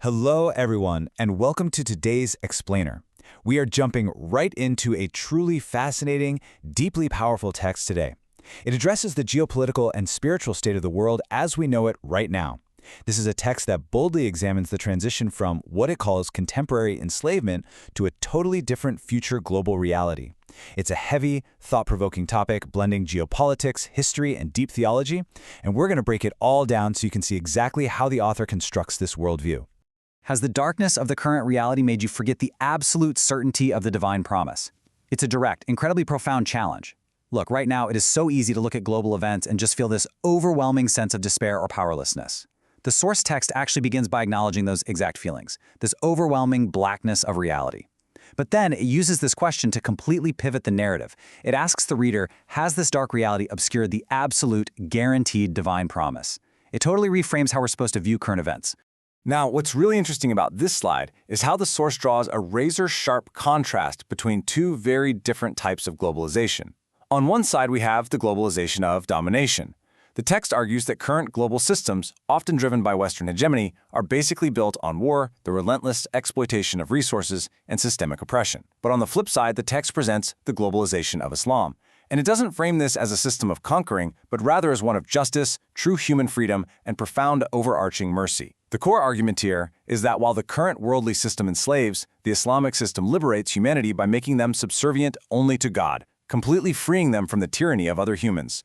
Hello, everyone, and welcome to today's Explainer. We are jumping right into a truly fascinating, deeply powerful text today. It addresses the geopolitical and spiritual state of the world as we know it right now. This is a text that boldly examines the transition from what it calls contemporary enslavement to a totally different future global reality. It's a heavy, thought-provoking topic blending geopolitics, history, and deep theology, and we're going to break it all down so you can see exactly how the author constructs this worldview. Has the darkness of the current reality made you forget the absolute certainty of the divine promise? It's a direct, incredibly profound challenge. Look, right now it is so easy to look at global events and just feel this overwhelming sense of despair or powerlessness. The source text actually begins by acknowledging those exact feelings, this overwhelming blackness of reality. But then it uses this question to completely pivot the narrative. It asks the reader, has this dark reality obscured the absolute, guaranteed divine promise? It totally reframes how we're supposed to view current events. Now, what's really interesting about this slide is how the source draws a razor-sharp contrast between two very different types of globalization. On one side, we have the globalization of domination. The text argues that current global systems, often driven by Western hegemony, are basically built on war, the relentless exploitation of resources, and systemic oppression. But on the flip side, the text presents the globalization of Islam. And it doesn't frame this as a system of conquering, but rather as one of justice, true human freedom, and profound overarching mercy. The core argument here is that while the current worldly system enslaves, the Islamic system liberates humanity by making them subservient only to God, completely freeing them from the tyranny of other humans.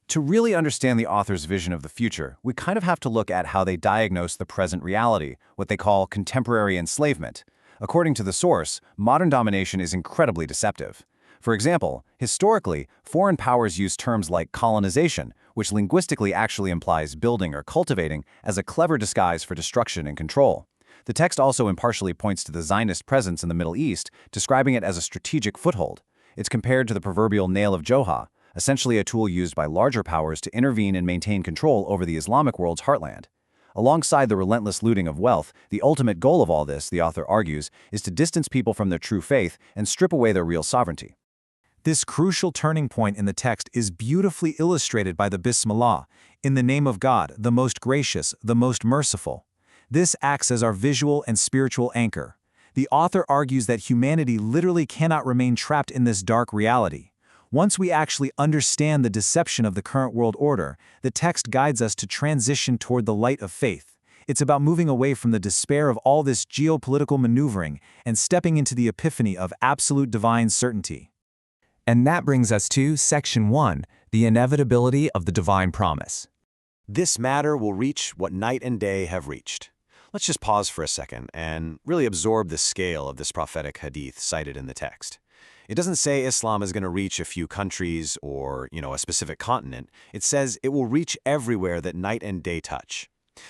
To really understand the author's vision of the future, we kind of have to look at how they diagnose the present reality, what they call contemporary enslavement. According to the source, modern domination is incredibly deceptive. For example, historically, foreign powers use terms like colonization, which linguistically actually implies building or cultivating, as a clever disguise for destruction and control. The text also impartially points to the Zionist presence in the Middle East, describing it as a strategic foothold. It's compared to the proverbial nail of Johah, essentially a tool used by larger powers to intervene and maintain control over the Islamic world's heartland. Alongside the relentless looting of wealth, the ultimate goal of all this, the author argues, is to distance people from their true faith and strip away their real sovereignty. This crucial turning point in the text is beautifully illustrated by the Bismillah, in the name of God, the most gracious, the most merciful. This acts as our visual and spiritual anchor. The author argues that humanity literally cannot remain trapped in this dark reality. Once we actually understand the deception of the current world order, the text guides us to transition toward the light of faith. It's about moving away from the despair of all this geopolitical maneuvering and stepping into the epiphany of absolute divine certainty. And that brings us to Section 1, the inevitability of the divine promise. This matter will reach what night and day have reached. Let's just pause for a second and really absorb the scale of this prophetic hadith cited in the text. It doesn't say Islam is going to reach a few countries or, a specific continent. It says it will reach everywhere that night and day touch.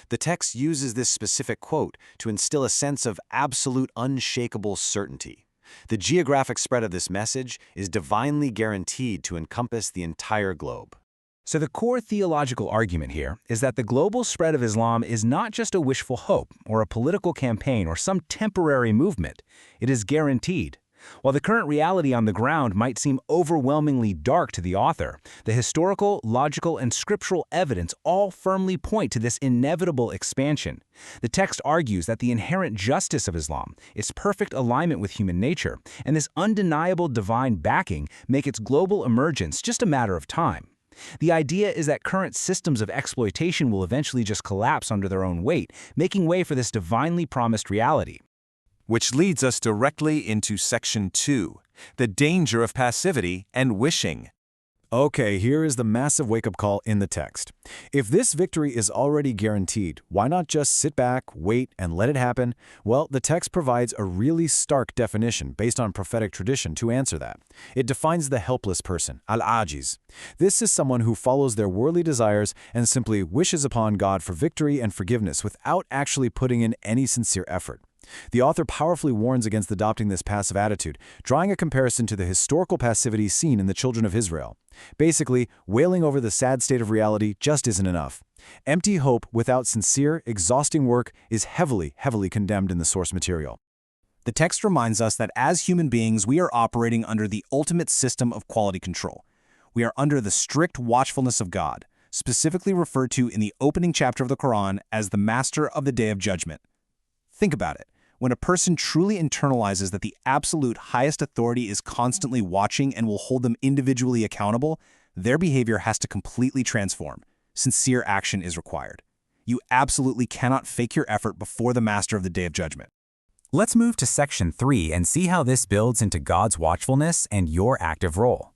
The text uses this specific quote to instill a sense of absolute unshakable certainty. The geographic spread of this message is divinely guaranteed to encompass the entire globe. So the core theological argument here is that the global spread of Islam is not just a wishful hope or a political campaign or some temporary movement. It is guaranteed. While the current reality on the ground might seem overwhelmingly dark to the author, the historical, logical, and scriptural evidence all firmly point to this inevitable expansion. The text argues that the inherent justice of Islam, its perfect alignment with human nature, and this undeniable divine backing make its global emergence just a matter of time. The idea is that current systems of exploitation will eventually just collapse under their own weight, making way for this divinely promised reality. Which leads us directly into Section 2, the danger of passivity and wishing. Okay, here is the massive wake-up call in the text. If this victory is already guaranteed, why not just sit back, wait, and let it happen? Well, the text provides a really stark definition based on prophetic tradition to answer that. It defines the helpless person, al-ajiz. This is someone who follows their worldly desires and simply wishes upon God for victory and forgiveness without actually putting in any sincere effort. The author powerfully warns against adopting this passive attitude, drawing a comparison to the historical passivity seen in the children of Israel. Basically, wailing over the sad state of reality just isn't enough. Empty hope without sincere, exhausting work is heavily, heavily condemned in the source material. The text reminds us that as human beings, we are operating under the ultimate system of quality control. We are under the strict watchfulness of God, specifically referred to in the opening chapter of the Quran as the Master of the Day of Judgment. Think about it. When a person truly internalizes that the absolute highest authority is constantly watching and will hold them individually accountable, their behavior has to completely transform. Sincere action is required. You absolutely cannot fake your effort before the master of the Day of Judgment. Let's move to Section 3 and see how this builds into God's watchfulness and your active role.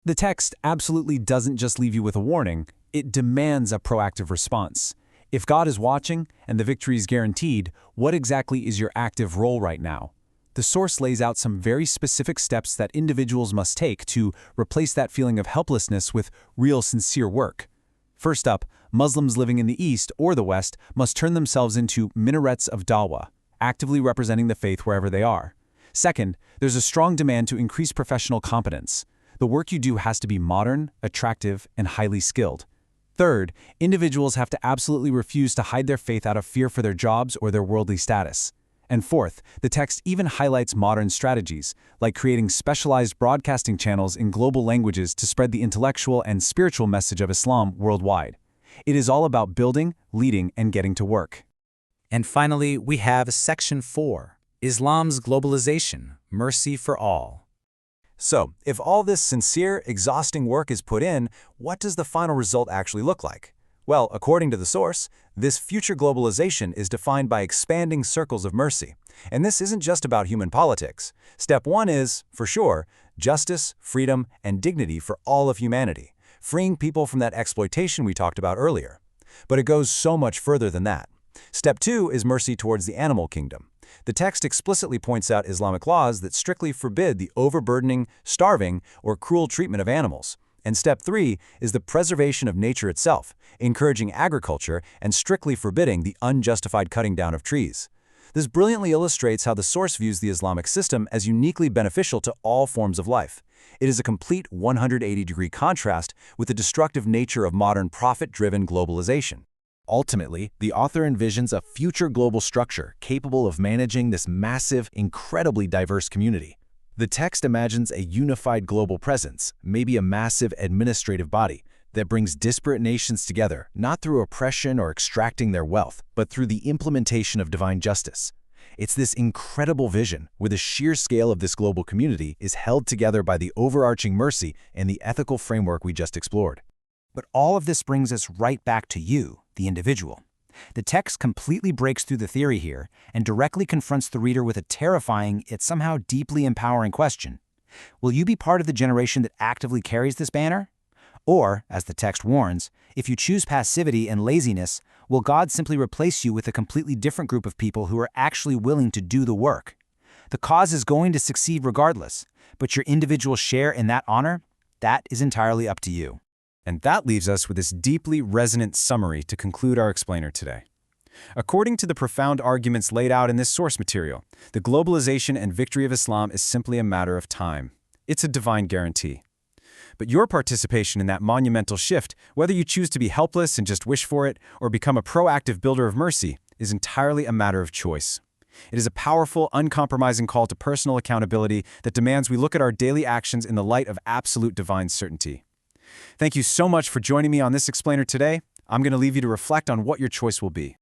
The text absolutely doesn't just leave you with a warning, it demands a proactive response. If God is watching and the victory is guaranteed, what exactly is your active role right now? The source lays out some very specific steps that individuals must take to replace that feeling of helplessness with real sincere work. First up, Muslims living in the East or the West must turn themselves into minarets of dawah, actively representing the faith wherever they are. Second, there's a strong demand to increase professional competence. The work you do has to be modern, attractive, and highly skilled. Third, individuals have to absolutely refuse to hide their faith out of fear for their jobs or their worldly status. And fourth, the text even highlights modern strategies, like creating specialized broadcasting channels in global languages to spread the intellectual and spiritual message of Islam worldwide. It is all about building, leading, and getting to work. And finally, we have Section 4, Islam's Globalization, Mercy for All. So, if all this sincere, exhausting work is put in, what does the final result actually look like? Well, according to the source, this future globalization is defined by expanding circles of mercy. And this isn't just about human politics. Step 1 is, for sure, justice, freedom, and dignity for all of humanity, freeing people from that exploitation we talked about earlier. But it goes so much further than that. Step 2 is mercy towards the animal kingdom. The text explicitly points out Islamic laws that strictly forbid the overburdening, starving, or cruel treatment of animals. And step 3 is the preservation of nature itself, encouraging agriculture and strictly forbidding the unjustified cutting down of trees. This brilliantly illustrates how the source views the Islamic system as uniquely beneficial to all forms of life. It is a complete 180-degree contrast with the destructive nature of modern profit-driven globalization. Ultimately, the author envisions a future global structure capable of managing this massive, incredibly diverse community. The text imagines a unified global presence, maybe a massive administrative body, that brings disparate nations together, not through oppression or extracting their wealth, but through the implementation of divine justice. It's this incredible vision where the sheer scale of this global community is held together by the overarching mercy and the ethical framework we just explored. But all of this brings us right back to you, the individual. The text completely breaks through the theory here and directly confronts the reader with a terrifying, yet somehow deeply empowering question. Will you be part of the generation that actively carries this banner? Or, as the text warns, if you choose passivity and laziness, will God simply replace you with a completely different group of people who are actually willing to do the work? The cause is going to succeed regardless, but your individual share in that honor, that is entirely up to you. And that leaves us with this deeply resonant summary to conclude our explainer today. According to the profound arguments laid out in this source material, the globalization and victory of Islam is simply a matter of time. It's a divine guarantee. But your participation in that monumental shift, whether you choose to be helpless and just wish for it, or become a proactive builder of mercy, is entirely a matter of choice. It is a powerful, uncompromising call to personal accountability that demands we look at our daily actions in the light of absolute divine certainty. Thank you so much for joining me on this explainer today. I'm going to leave you to reflect on what your choice will be.